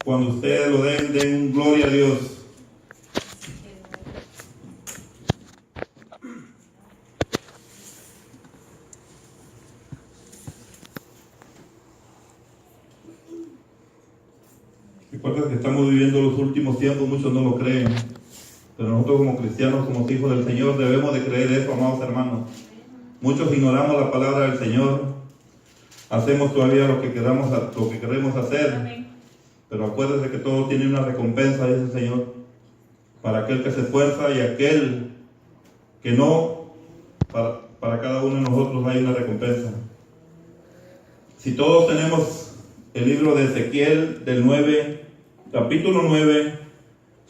Cuando ustedes lo den gloria a Dios. Recuerda que estamos viviendo los últimos tiempos, muchos no lo creen, pero nosotros como cristianos, como hijos del Señor, debemos de creer eso, amados hermanos. Muchos ignoramos la palabra del Señor, hacemos todavía lo que queremos hacer. Amén. Pero acuérdese que todo tiene una recompensa, dice el Señor, para aquel que se esfuerza y aquel que no, para cada uno de nosotros hay una recompensa. Si todos tenemos el libro de Ezequiel del 9, capítulo 9,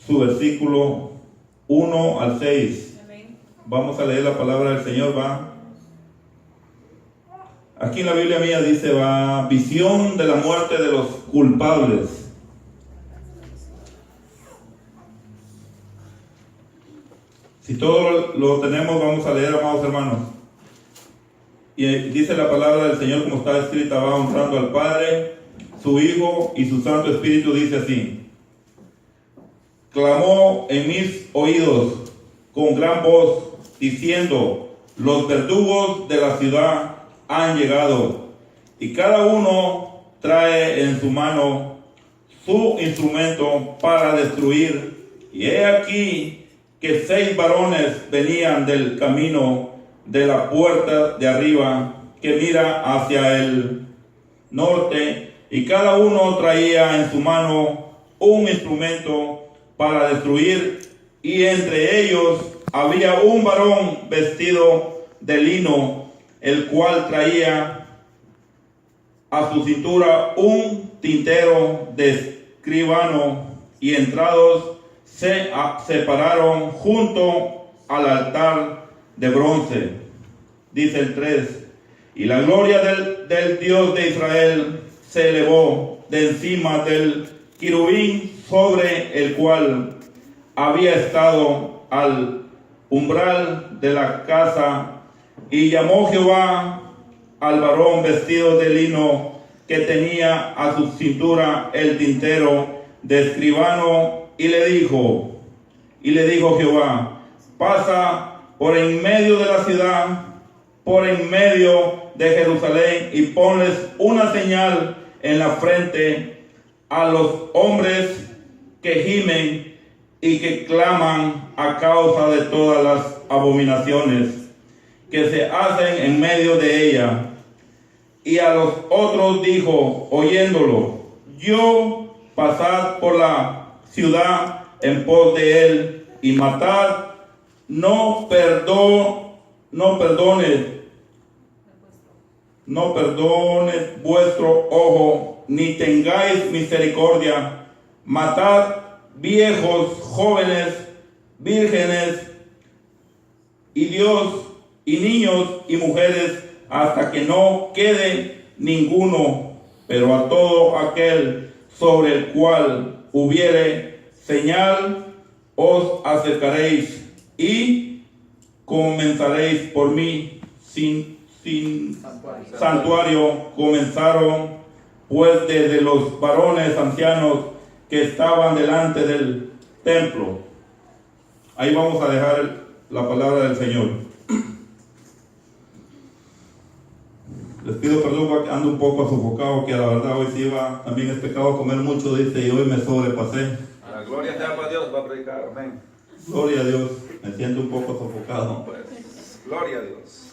su versículo 1 al 6. Amén. Vamos a leer la palabra del Señor, va. Aquí en la Biblia mía dice, va, visión de la muerte de los culpables. Si todo lo tenemos, vamos a leer, amados hermanos. Y dice la palabra del Señor como está escrita, va honrando al Padre, su Hijo y su Santo Espíritu, dice así. Clamó en mis oídos con gran voz, diciendo, los verdugos de la ciudad han llegado, y cada uno trae en su mano su instrumento para destruir. Y he aquí que 6 varones venían del camino de la puerta de arriba, que mira hacia el norte, y cada uno traía en su mano un instrumento para destruir, y entre ellos había un varón vestido de lino, el cual traía a su cintura un tintero de escribano, y entrados se separaron junto al altar de bronce. Dice el 3, y la gloria del Dios de Israel se elevó de encima del querubín sobre el cual había estado al umbral de la casa, y llamó Jehová al varón vestido de lino que tenía a su cintura el tintero de escribano, y le dijo Jehová, pasa por en medio de la ciudad, por en medio de Jerusalén, y ponles una señal en la frente a los hombres que gimen y que claman a causa de todas las abominaciones que se hacen en medio de ella. Y a los otros dijo, oyéndolo, yo pasad por la ciudad en pos de él, y matad, no perdone vuestro ojo, ni tengáis misericordia. Matad viejos, jóvenes, vírgenes, y niños y mujeres, hasta que no quede ninguno, pero a todo aquel sobre el cual hubiere señal, os acercaréis y comenzaréis por mí sin santuario. Comenzaron pues desde los varones ancianos que estaban delante del templo. Ahí vamos a dejar la palabra del Señor. Les pido perdón porque ando un poco sofocado, que la verdad hoy sí también es pecado comer mucho, dice, y hoy me sobrepasé. La gloria sea para Dios, va a predicar, amén. Gloria a Dios, me siento un poco sofocado. Pues, gloria a Dios.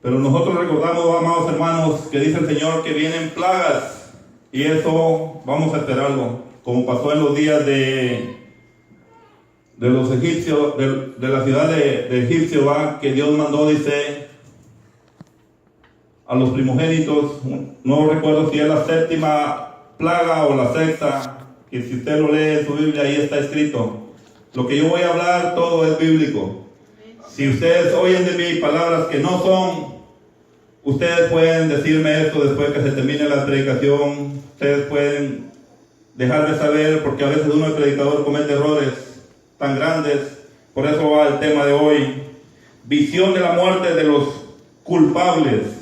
Pero nosotros recordamos, amados hermanos, que dice el Señor que vienen plagas, y eso vamos a esperarlo, como pasó en los días de los egipcios, de la ciudad de Egipcio, que Dios mandó, dice, a los primogénitos, no recuerdo si es la 7ª plaga o la 6ª, que si usted lo lee en su Biblia, ahí está escrito. Lo que yo voy a hablar, todo es bíblico. Si ustedes oyen de mí palabras que no son, ustedes pueden decirme esto después que se termine la predicación. Ustedes pueden dejar de saber, porque a veces uno, el predicador, comete errores tan grandes. Por eso va el tema de hoy: visión de la muerte de los culpables.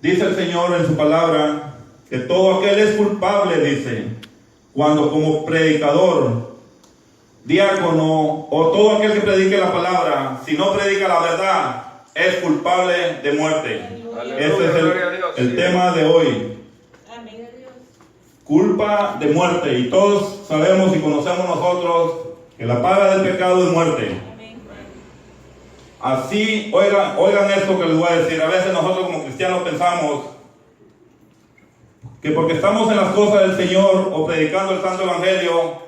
Dice el Señor en su palabra que todo aquel es culpable, dice, cuando como predicador, diácono o todo aquel que predique la palabra, si no predica la verdad, es culpable de muerte. Aleluya, Ese es gloria a Dios. el tema de hoy. Amén. Culpa de muerte. Y todos sabemos y conocemos nosotros que la paga del pecado es muerte. Amén. Así, oigan esto que les voy a decir. A veces nosotros como cristianos pensamos que porque estamos en las cosas del Señor o predicando el Santo Evangelio,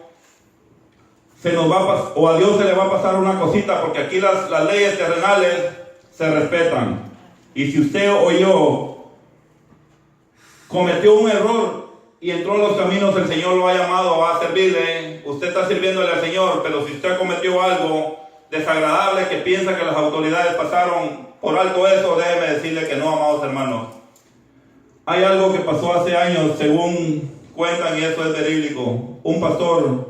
se nos va o a Dios se le va a pasar una cosita, porque aquí las leyes terrenales se respetan. Y si usted o yo cometió un error y entró en los caminos, el Señor lo ha llamado a servirle. Usted está sirviéndole al Señor, pero si usted cometió algo desagradable que piensa que las autoridades pasaron por alto eso, déjeme decirle que no, amados hermanos. Hay algo que pasó hace años, según cuentan, y eso es verídico. Un pastor,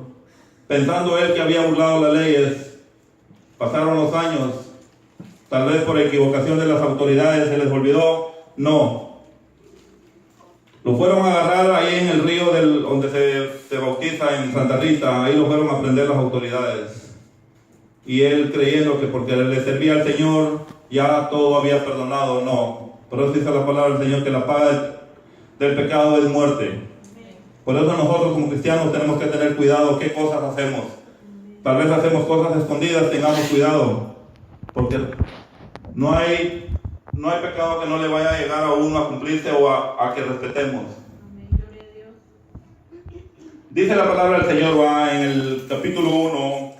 pensando él que había burlado las leyes, pasaron los años, tal vez por equivocación de las autoridades se les olvidó, no. Lo fueron a agarrar ahí en el río donde se bautiza en Santa Rita, ahí lo fueron a prender las autoridades. Y él creyendo que porque le servía al Señor, ya todo había perdonado, no. Por eso dice la palabra del Señor que la paga del pecado es muerte. Por eso nosotros como cristianos tenemos que tener cuidado qué cosas hacemos. Tal vez hacemos cosas escondidas, tengamos cuidado. Porque no hay pecado que no le vaya a llegar a uno a cumplirse o a que respetemos. Amén. Gloria a Dios. Dice la palabra del Señor en el capítulo 1,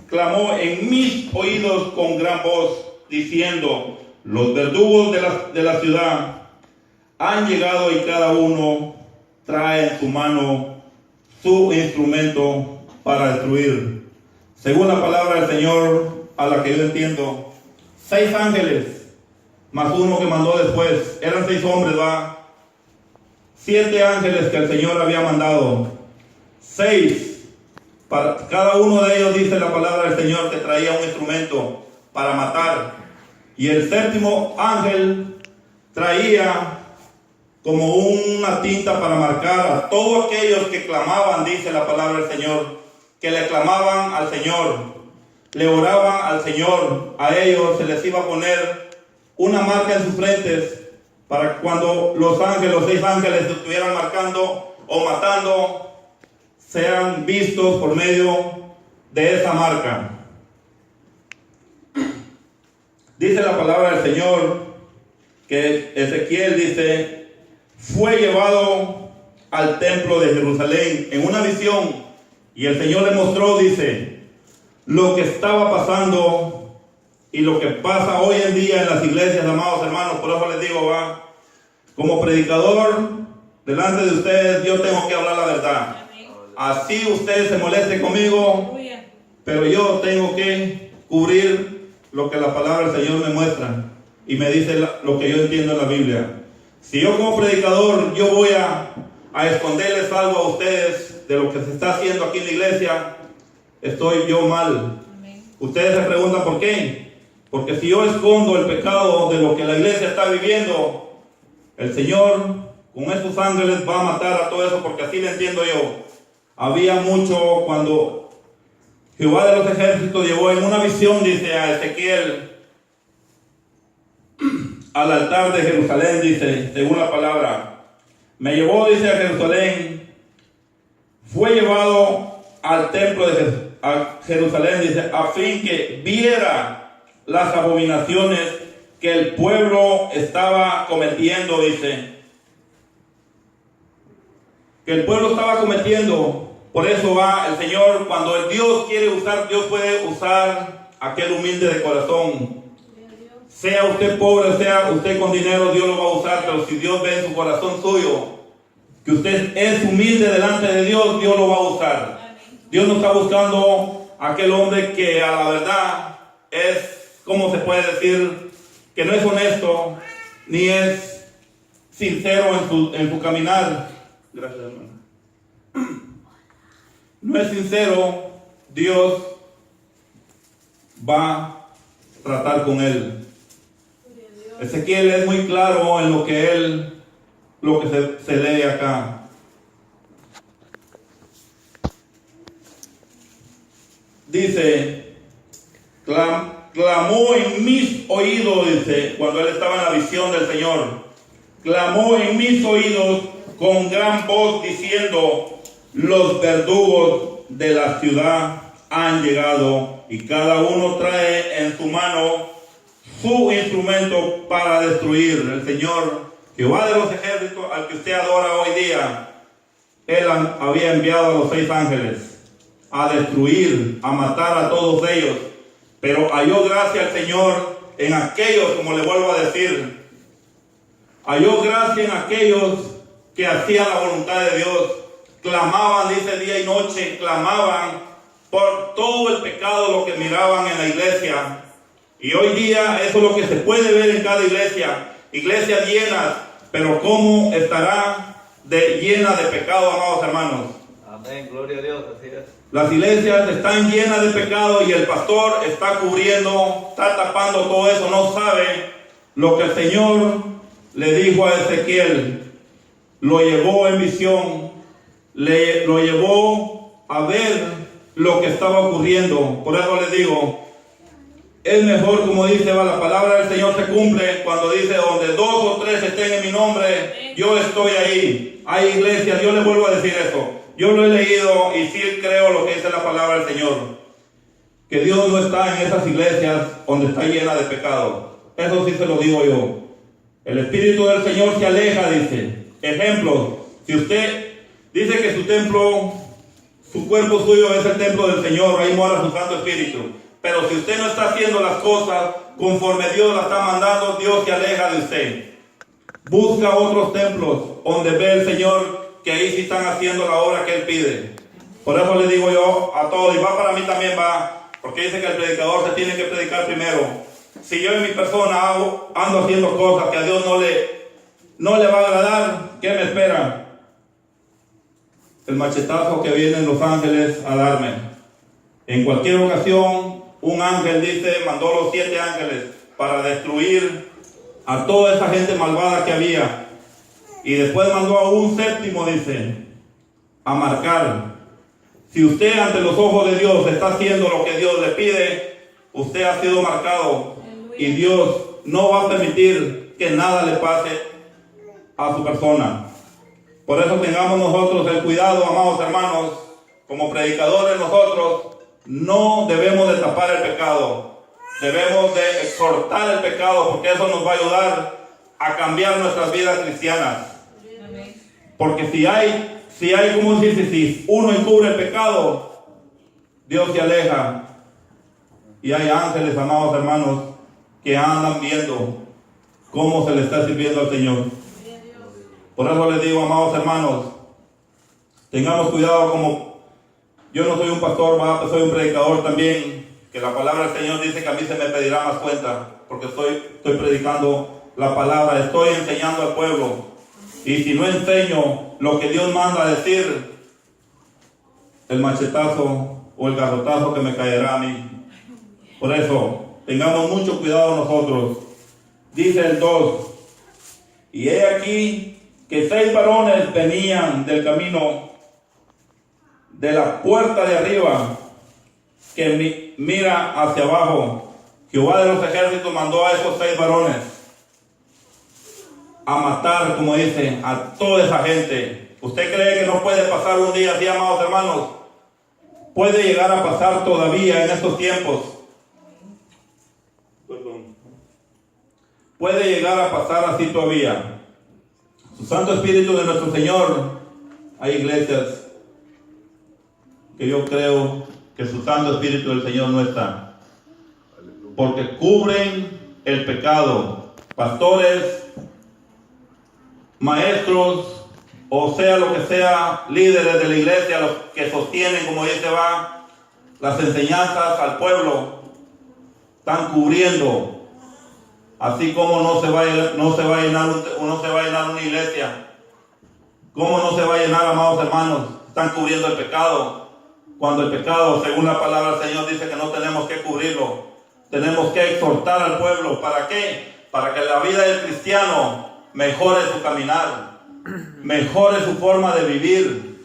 clamó en mis oídos con gran voz, diciendo, los verdugos de la ciudad han llegado y cada uno trae en su mano su instrumento para destruir. Según la palabra del Señor, a la que yo entiendo, 6 ángeles, más uno que mandó después, eran 6 hombres, 7 ángeles que el Señor había mandado, 6. Para cada uno de ellos dice la palabra del Señor que traía un instrumento para matar. Y el 7º ángel traía como una tinta para marcar a todos aquellos que clamaban, dice la palabra del Señor, que le clamaban al Señor, le oraban al Señor. A ellos se les iba a poner una marca en sus frentes para cuando los 6 ángeles estuvieran marcando o matando, sean vistos por medio de esa marca. Dice la palabra del Señor que Ezequiel dice, fue llevado al templo de Jerusalén en una visión, y el Señor le mostró, dice, lo que estaba pasando y lo que pasa hoy en día en las iglesias, amados hermanos. Por eso les digo, como predicador delante de ustedes, yo tengo que hablar la verdad. Así ustedes se molesten conmigo, pero yo tengo que cubrir lo que la palabra del Señor me muestra y me dice lo que yo entiendo en la Biblia. Si yo como predicador yo voy a esconderles algo a ustedes de lo que se está haciendo aquí en la iglesia, estoy yo mal. Ustedes se preguntan por qué. Porque si yo escondo el pecado de lo que la iglesia está viviendo, el Señor con esos ángeles va a matar a todo eso, porque así lo entiendo yo. Había mucho cuando Jehová de los ejércitos llevó en una visión, dice a Ezequiel, al altar de Jerusalén, dice, según la palabra. Me llevó, dice, a Jerusalén, fue llevado al templo de Jerusalén, dice, a fin que viera las abominaciones que el pueblo estaba cometiendo, dice. Que el pueblo estaba cometiendo. Por eso el Señor, cuando el Dios quiere usar, Dios puede usar aquel humilde de corazón. Sea usted pobre, sea usted con dinero, Dios lo va a usar. Pero si Dios ve en su corazón suyo que usted es humilde delante de Dios, Dios lo va a usar. Dios no está buscando a aquel hombre que a la verdad es, ¿cómo se puede decir? Que no es honesto, ni es sincero en su caminar. Gracias, hermano. No es sincero, Dios va a tratar con él. Ezequiel es muy claro en lo que se lee acá. Dice, clamó en mis oídos, dice, cuando él estaba en la visión del Señor, clamó en mis oídos con gran voz diciendo, los verdugos de la ciudad han llegado y cada uno trae en su mano su instrumento para destruir. El Señor, Jehová de los ejércitos, al que usted adora hoy día, Él había enviado a los 6 ángeles a destruir, a matar a todos ellos. Pero halló gracia al Señor en aquellos, como le vuelvo a decir, halló gracia en aquellos que hacían la voluntad de Dios. Clamaban, dice, día y noche, clamaban por todo el pecado, lo que miraban en la iglesia. Y hoy día eso es lo que se puede ver en cada iglesia. Iglesias llenas, pero ¿cómo estará llena de pecado, amados hermanos? Amén, gloria a Dios, así es. Las iglesias están llenas de pecado y el pastor está cubriendo, está tapando todo eso. No sabe lo que el Señor le dijo a Ezequiel. Lo llevó en visión, lo llevó a ver lo que estaba ocurriendo. Por eso les digo, es mejor, como dice, la palabra del Señor se cumple cuando dice, donde 2 o 3 estén en mi nombre, yo estoy ahí. Hay iglesias, yo les vuelvo a decir eso. Yo lo he leído y sí creo lo que dice la palabra del Señor. Que Dios no está en esas iglesias donde está llena de pecado. Eso sí se lo digo yo. El Espíritu del Señor se aleja, dice. Ejemplo, si usted dice que su templo, su cuerpo suyo es el templo del Señor, ahí mora su Santo Espíritu. Pero si usted no está haciendo las cosas conforme Dios las está mandando, Dios se aleja de usted. Busca otros templos donde ve el Señor que ahí sí están haciendo la obra que Él pide. Por eso le digo yo a todos, y va para mí también va, porque dice que el predicador se tiene que predicar primero. Si yo en mi persona ando haciendo cosas que a Dios no le va a agradar, ¿qué me espera? El machetazo que vienen los ángeles a darme. En cualquier ocasión, un ángel dice, mandó los 7 ángeles para destruir a toda esa gente malvada que había. Y después mandó a un 7º, dice, a marcar. Si usted ante los ojos de Dios está haciendo lo que Dios le pide, usted ha sido marcado. Y Dios no va a permitir que nada le pase a su persona. Por eso tengamos nosotros el cuidado, amados hermanos, como predicadores nosotros, no debemos de tapar el pecado. Debemos de exhortar el pecado, porque eso nos va a ayudar a cambiar nuestras vidas cristianas. Porque si hay como dice, si uno encubre el pecado, Dios se aleja. Y hay ángeles, amados hermanos, que andan viendo cómo se le está sirviendo al Señor. Por eso les digo, amados hermanos, tengamos cuidado. Como yo no soy un pastor, soy un predicador también, que la palabra del Señor dice que a mí se me pedirá más cuenta, porque estoy predicando la palabra, estoy enseñando al pueblo. Y si no enseño lo que Dios manda a decir, el machetazo o el garrotazo que me caerá a mí. Por eso, tengamos mucho cuidado nosotros. Dice el 2, y he aquí que 6 varones venían del camino de la puerta de arriba, que mira hacia abajo. Jehová de los ejércitos mandó a esos 6 varones a matar, como dice, a toda esa gente. ¿Usted cree que no puede pasar un día así, amados hermanos? Puede llegar a pasar todavía en estos tiempos. Puede llegar a pasar así todavía. Su Santo Espíritu de nuestro Señor, hay iglesias que yo creo que su Santo Espíritu del Señor no está, porque cubren el pecado. Pastores, maestros, o sea lo que sea, líderes de la iglesia, los que sostienen, como dice las enseñanzas al pueblo, están cubriendo. Así como no se va a llenar una iglesia. ¿Cómo no se va a llenar, amados hermanos? Están cubriendo el pecado. Cuando el pecado, según la palabra del Señor, dice que no tenemos que cubrirlo. Tenemos que exhortar al pueblo. ¿Para qué? para que la vida del cristiano mejore su caminar, mejore su forma de vivir.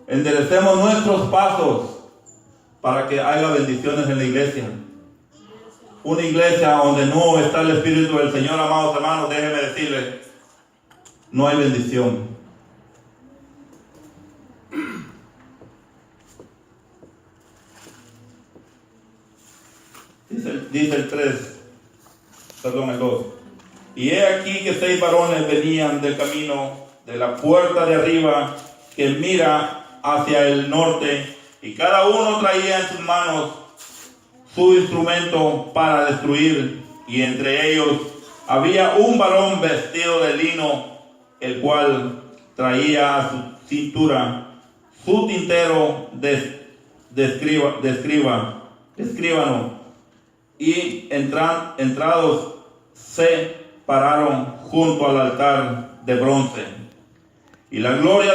Enderecemos nuestros pasos para que haya bendiciones en la iglesia. Una iglesia donde no está el Espíritu del Señor, amados hermanos, déjenme decirles, no hay bendición. Dice el 2. Y he aquí que 6 varones venían del camino de la puerta de arriba que mira hacia el norte, y cada uno traía en sus manos su instrumento para destruir, y entre ellos había un varón vestido de lino, el cual traía a su cintura su tintero de escribano, y entrados se pararon junto al altar de bronce, y la gloria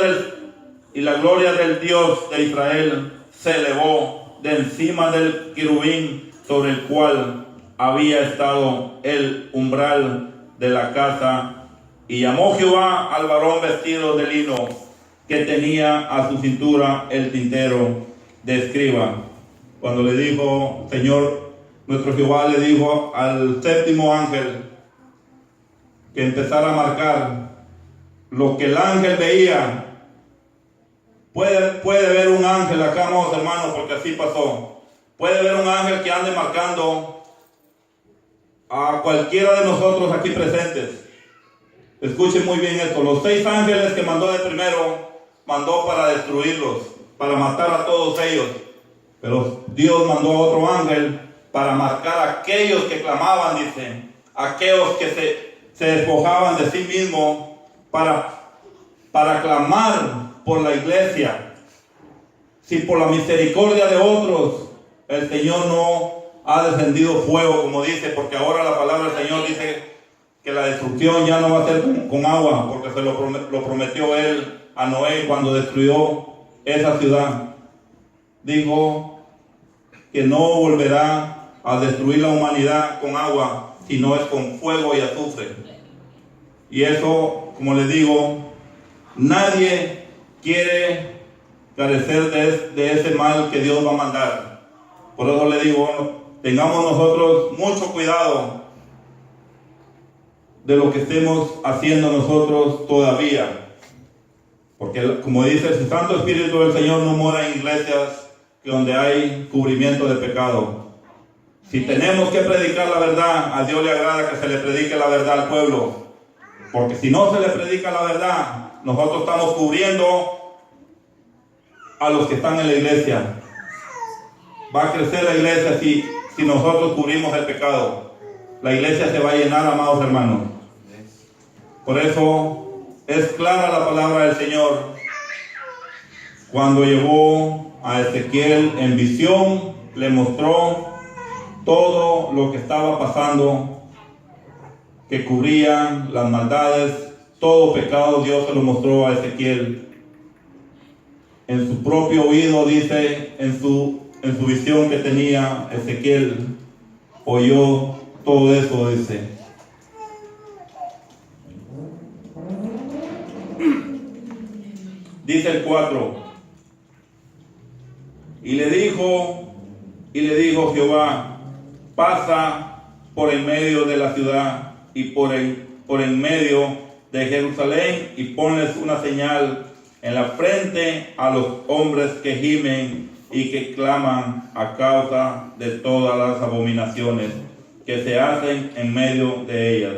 del Dios de Israel se elevó de encima del querubín sobre el cual había estado el umbral de la casa. Y llamó Jehová al varón vestido de lino, que tenía a su cintura el tintero de escriba. Cuando le dijo, Señor, nuestro Jehová le dijo al 7º ángel que empezara a marcar lo que el ángel veía. Puede ver un ángel acá, amados hermanos, porque así pasó. Puede ver un ángel que ande marcando a cualquiera de nosotros aquí presentes. Escuchen muy bien esto. Los 6 ángeles que mandó de primero, mandó para destruirlos, para matar a todos ellos. Pero Dios mandó a otro ángel para marcar a aquellos que clamaban, dicen, aquellos que se despojaban de sí mismos para clamar por la iglesia. Si por la misericordia de otros el Señor no ha descendido fuego, como dice, porque ahora la palabra del Señor dice que la destrucción ya no va a ser con agua, porque se lo prometió Él a Noé cuando destruyó esa ciudad. Dijo que no volverá a destruir la humanidad con agua, sino es con fuego y azufre. Y eso, como les digo, nadie quiere carecer de ese mal que Dios va a mandar. Por eso le digo, tengamos nosotros mucho cuidado de lo que estemos haciendo nosotros todavía. Porque como dice, el Santo Espíritu del Señor no mora en iglesias donde hay cubrimiento de pecado. Si tenemos que predicar la verdad, a Dios le agrada que se le predique la verdad al pueblo. Porque si no se le predica la verdad, nosotros estamos cubriendo a los que están en la iglesia. Va a crecer la iglesia si nosotros cubrimos el pecado. La iglesia se va a llenar, amados hermanos. Por eso es clara la palabra del Señor. Cuando llevó a Ezequiel en visión, le mostró todo lo que estaba pasando, que cubría las maldades, todo pecado. Dios se lo mostró a Ezequiel. En su propio oído, dice, en su visión que tenía, Ezequiel oyó todo eso, dice. Dice el 4. Y le dijo Jehová, pasa por en medio de la ciudad y por en medio de Jerusalén, y ponles una señal en la frente a los hombres que gimen y que claman a causa de todas las abominaciones que se hacen en medio de ellas.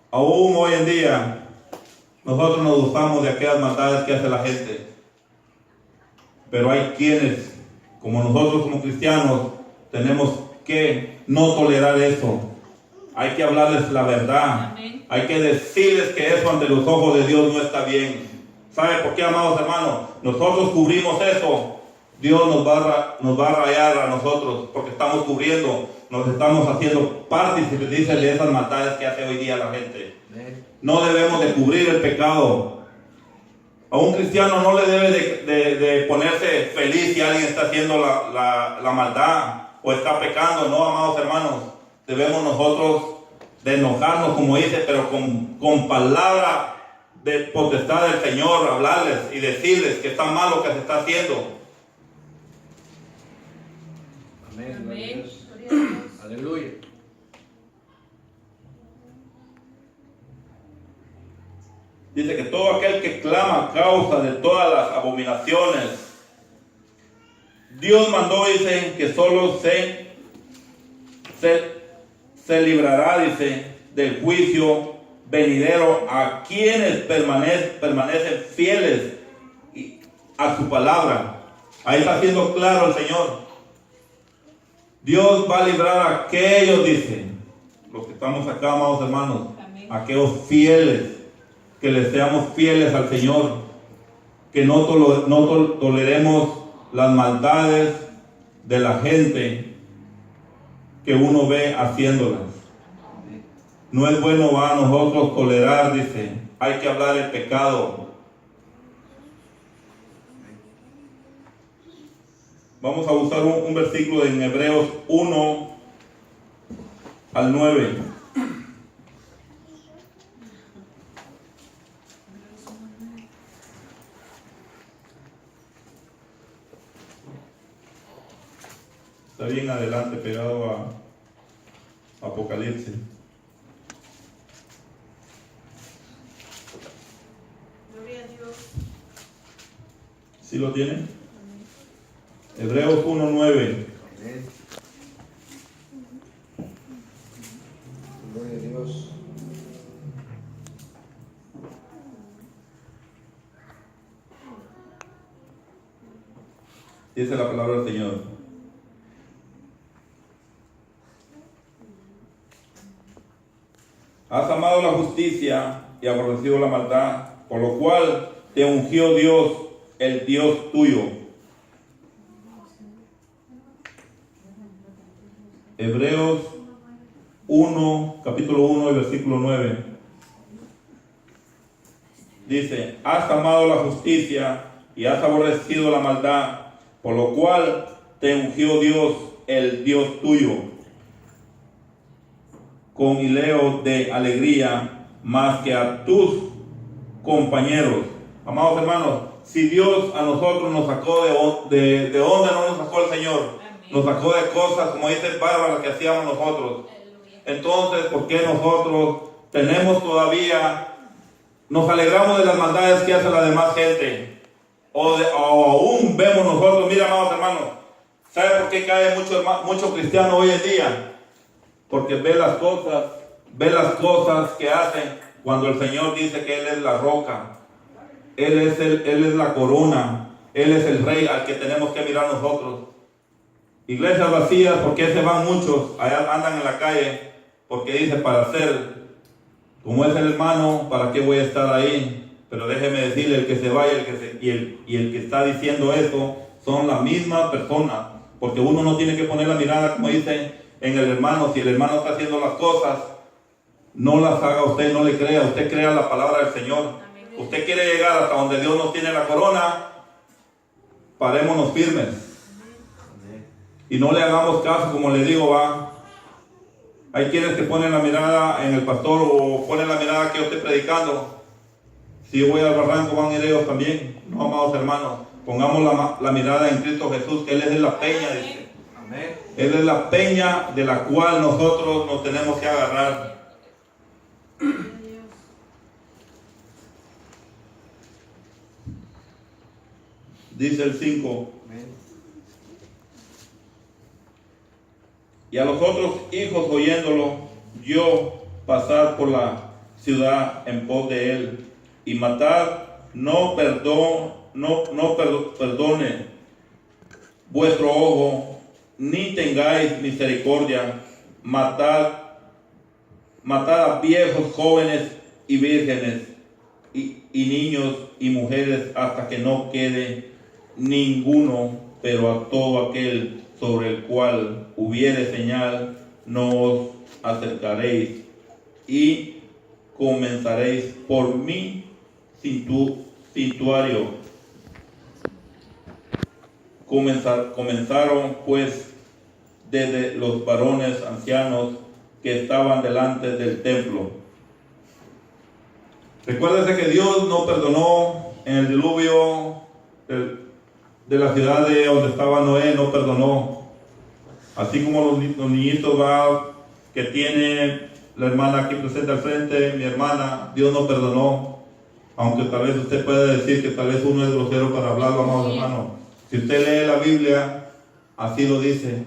Aún hoy en día nosotros nos gustamos de aquellas maldades que hace la gente, pero hay quienes, como nosotros como cristianos, tenemos que no tolerar eso. Hay que hablarles la verdad. Amén. Hay que decirles que eso ante los ojos de Dios no está bien. ¿Sabe por qué, amados hermanos? Nosotros cubrimos eso. Dios nos va a rayar a nosotros porque estamos cubriendo, nos estamos haciendo partícipes, dice, de esas maldades que hace hoy día la gente. No debemos de cubrir el pecado. A un cristiano no le debe de ponerse feliz si alguien está haciendo la maldad o está pecando. No, amados hermanos, debemos nosotros de enojarnos, como dice, pero con palabra de potestad del Señor, hablarles y decirles que está mal lo que se está haciendo. Amén. Gloria a Amén. Dios. Gloria a Dios. Aleluya. Dice que todo aquel que clama a causa de todas las abominaciones, Dios mandó, dice, que solo se librará, dice, del juicio venidero a quienes permanecen fieles a su palabra. Ahí está siendo claro el Señor. Dios va a librar a aquellos, dice, los que estamos acá, amados hermanos, Amén. aquellos fieles, que le seamos fieles al Señor, que no toleremos las maldades de la gente que uno ve haciéndolas. No es bueno a nosotros tolerar, dice, hay que hablar el pecado. Vamos a usar un versículo en Hebreos 1 al 9. Está bien adelante, pegado a Apocalipsis. Gloria a Dios. ¿Sí lo tienen? Amén. Hebreos 1:9. Amén. Gloria a Dios. Dice la palabra del Señor. Has amado la justicia y aborrecido la maldad, por lo cual te ungió Dios, el Dios tuyo. Hebreos 1, capítulo 1, y versículo 9. Dice, has amado la justicia y has aborrecido la maldad, por lo cual te ungió Dios, el Dios tuyo, con hileo de alegría más que a tus compañeros. Amados hermanos, si Dios a nosotros nos sacó de donde no nos sacó el Señor, Amén. nos sacó de cosas, como dice bárbaras, que hacíamos nosotros. Aleluya. Entonces, ¿por qué nosotros tenemos todavía, nos alegramos de las maldades que hace la demás gente? O aún vemos nosotros, mira, amados hermanos, ¿sabe por qué cae mucho cristiano hoy en día? Porque ve las cosas que hacen cuando el Señor dice que Él es la roca, Él es la corona, Él es el rey al que tenemos que mirar nosotros. Iglesias vacías, porque se van muchos, allá andan en la calle, porque dice, para ser como es el hermano, ¿para qué voy a estar ahí? Pero déjeme decirle, el que se vaya y el que está diciendo eso son la misma persona, porque uno no tiene que poner la mirada, como dice, en el hermano. Si el hermano está haciendo las cosas, no las haga usted, no le crea, usted crea la palabra del Señor. Amén. Usted quiere llegar hasta donde Dios nos tiene la corona, parémonos firmes Amén. y no le hagamos caso, como le digo, va. Hay quienes que ponen la mirada en el pastor o ponen la mirada que yo estoy predicando. Si yo voy al barranco, van a ir ellos también. No, amados hermanos, pongamos la mirada en Cristo Jesús, que Él es la peña, dice. Amén. Él es la peña de la cual nosotros nos tenemos que agarrar. Gloria a Dios. Dice el 5. Amén. Y a los otros hijos oyéndolo, yo pasar por la ciudad en pos de él, y matar, perdone vuestro ojo, ni tengáis misericordia, matad a viejos, jóvenes y vírgenes, y niños y mujeres, hasta que no quede ninguno, pero a todo aquel sobre el cual hubiere señal, no os acercaréis, y comenzaréis por mi santuario. Comenzaron pues desde los varones ancianos que estaban delante del templo. Recuérdese que Dios no perdonó en el diluvio de la ciudad de donde estaba Noé, no perdonó. Así como los niñitos que tiene la hermana aquí presente al frente, mi hermana, Dios no perdonó. Aunque tal vez usted pueda decir que tal vez uno es grosero para hablarlo, amados hermanos. Si usted lee la Biblia, así lo dice.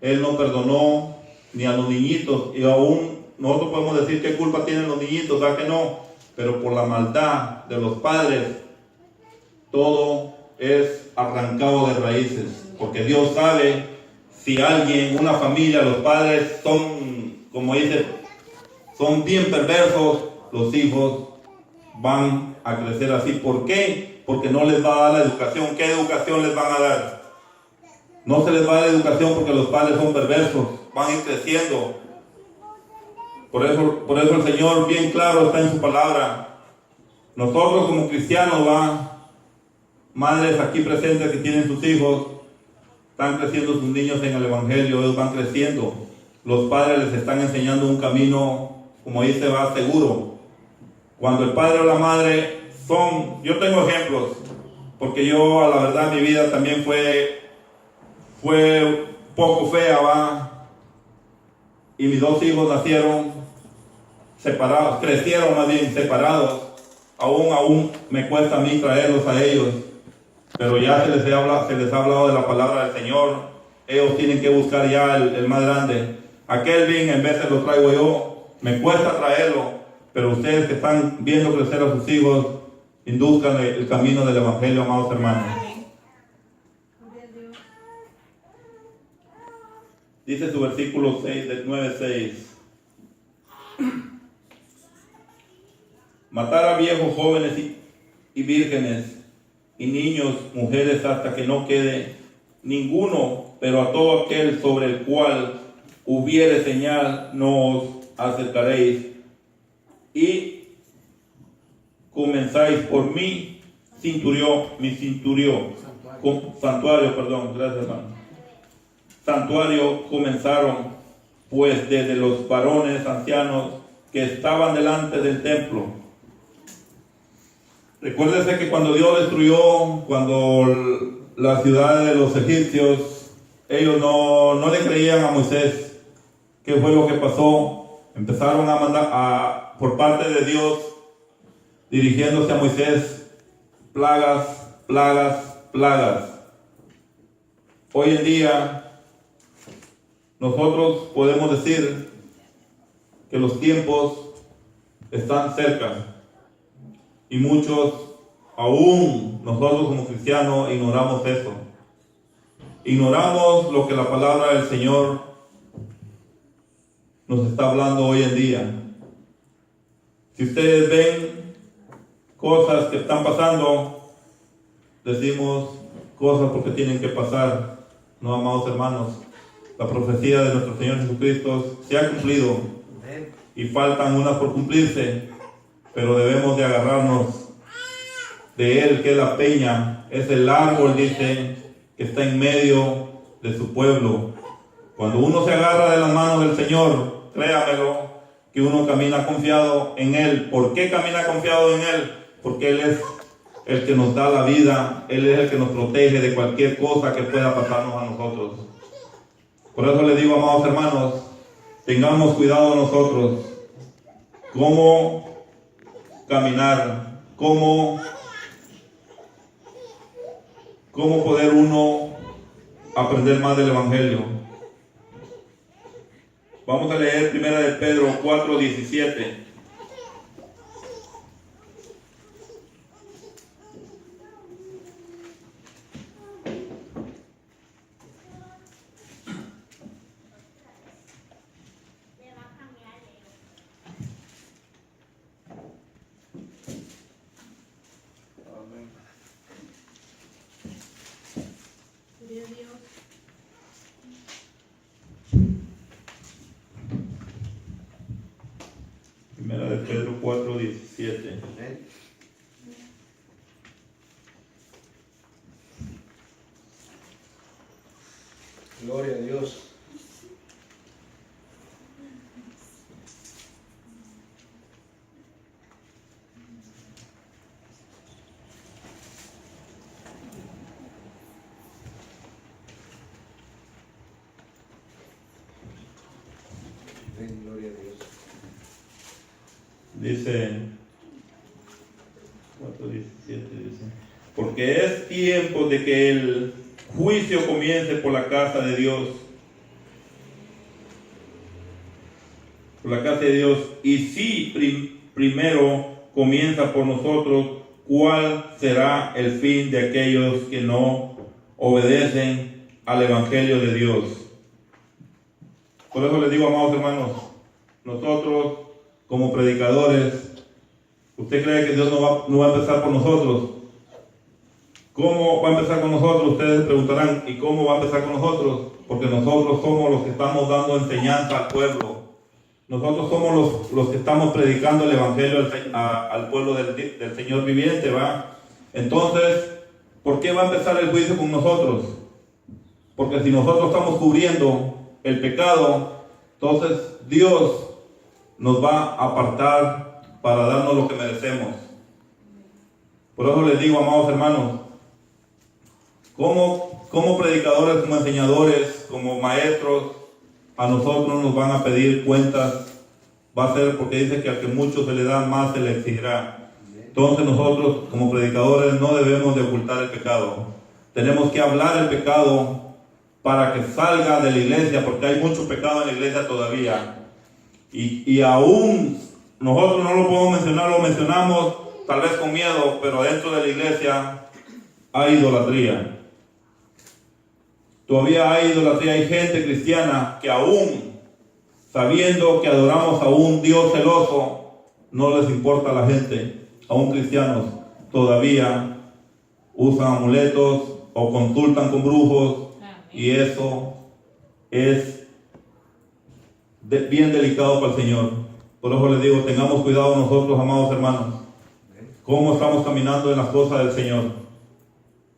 Él no perdonó ni a los niñitos. Y aún nosotros podemos decir qué culpa tienen los niñitos, ¿verdad que no? Pero por la maldad de los padres, todo es arrancado de raíces. Porque Dios sabe si alguien, una familia, los padres son, como dice, son bien perversos, los hijos van a crecer así. ¿Por qué? Porque no les va a dar la educación. ¿Qué educación les van a dar? No se les va a dar educación porque los padres son perversos, van a ir creciendo. Por eso el Señor bien claro está en su palabra. Nosotros como cristianos, madres aquí presentes que tienen sus hijos, están creciendo sus niños en el Evangelio, ellos van creciendo. Los padres les están enseñando un camino, como dice, seguro. Cuando el padre o la madre yo tengo ejemplos, porque yo a la verdad mi vida también fue poco fea, y mis dos hijos nacieron separados, crecieron más bien separados. Aún me cuesta a mí traerlos a ellos, pero ya se les ha hablado de la palabra del Señor. Ellos tienen que buscar ya el más grande. A Kelvin en vez de lo traigo yo, me cuesta traerlo, pero ustedes que están viendo crecer a sus hijos, induzcan el camino del Evangelio, amados hermanos. Gloria a Dios. Dice su versículo 6, del 9:6. Matar a viejos, jóvenes y vírgenes, y niños, mujeres, hasta que no quede ninguno, pero a todo aquel sobre el cual hubiere señal, no os acercaréis. Y comenzáis por mi santuario, gracias hermano. Santuario comenzaron, pues desde los varones ancianos que estaban delante del templo. Recuérdese que cuando Dios destruyó, la ciudad de los egipcios, ellos no le creían a Moisés. ¿Qué fue lo que pasó? Empezaron a mandar por parte de Dios, dirigiéndose a Moisés, plagas, plagas, plagas. Hoy en día nosotros podemos decir que los tiempos están cerca y muchos, aún nosotros como cristianos, ignoramos eso. Ignoramos lo que la palabra del Señor nos está hablando hoy en día. Si ustedes ven cosas que están pasando, decimos cosas porque tienen que pasar. No, amados hermanos, la profecía de nuestro Señor Jesucristo se ha cumplido y faltan unas por cumplirse, pero debemos de agarrarnos de Él, que es la peña, es el árbol, dice, que está en medio de su pueblo. Cuando uno se agarra de las manos del Señor, créamelo, que uno camina confiado en Él. ¿Por qué camina confiado en Él? Porque Él es el que nos da la vida, Él es el que nos protege de cualquier cosa que pueda pasarnos a nosotros. Por eso les digo, amados hermanos, tengamos cuidado nosotros, cómo caminar, cómo poder uno aprender más del Evangelio. Vamos a leer 1 de Pedro 4:17. Gloria a Dios. Primera de Pedro 4:17. Amén. Gloria a Dios. Dice 4:17 dice, porque es tiempo de que el juicio comience por la casa de Dios. Por la casa de Dios. Y si primero comienza por nosotros, ¿cuál será el fin de aquellos que no obedecen al Evangelio de Dios? Por eso les digo, amados hermanos, nosotros como predicadores, ¿usted cree que Dios no va a empezar por nosotros? ¿Cómo va a empezar con nosotros? Ustedes preguntarán, ¿y cómo va a empezar con nosotros? Porque nosotros somos los que estamos dando enseñanza al pueblo. Nosotros somos los que estamos predicando el Evangelio al pueblo del Señor viviente, ¿va? Entonces, ¿por qué va a empezar el juicio con nosotros? Porque si nosotros estamos cubriendo el pecado, entonces Dios nos va a apartar para darnos lo que merecemos. Por eso les digo, amados hermanos, como predicadores, como enseñadores, como maestros, a nosotros nos van a pedir cuentas. Va a ser porque dice que al que mucho se le da, más se le exigirá. Entonces nosotros como predicadores no debemos de ocultar el pecado. Tenemos que hablar el pecado para que salga de la iglesia, porque hay mucho pecado en la iglesia todavía. Y aún nosotros no lo podemos mencionar, lo mencionamos tal vez con miedo, pero dentro de la iglesia hay idolatría. Todavía hay idolatría, hay gente cristiana que aún sabiendo que adoramos a un Dios celoso, no les importa a la gente. Aún cristianos todavía usan amuletos o consultan con brujos. Y eso es bien delicado para el Señor. Por eso les digo, tengamos cuidado nosotros, amados hermanos, cómo estamos caminando en las cosas del Señor.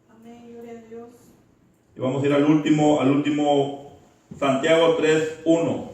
Amén, gloria a Dios. Y vamos a ir al último Santiago 3:1.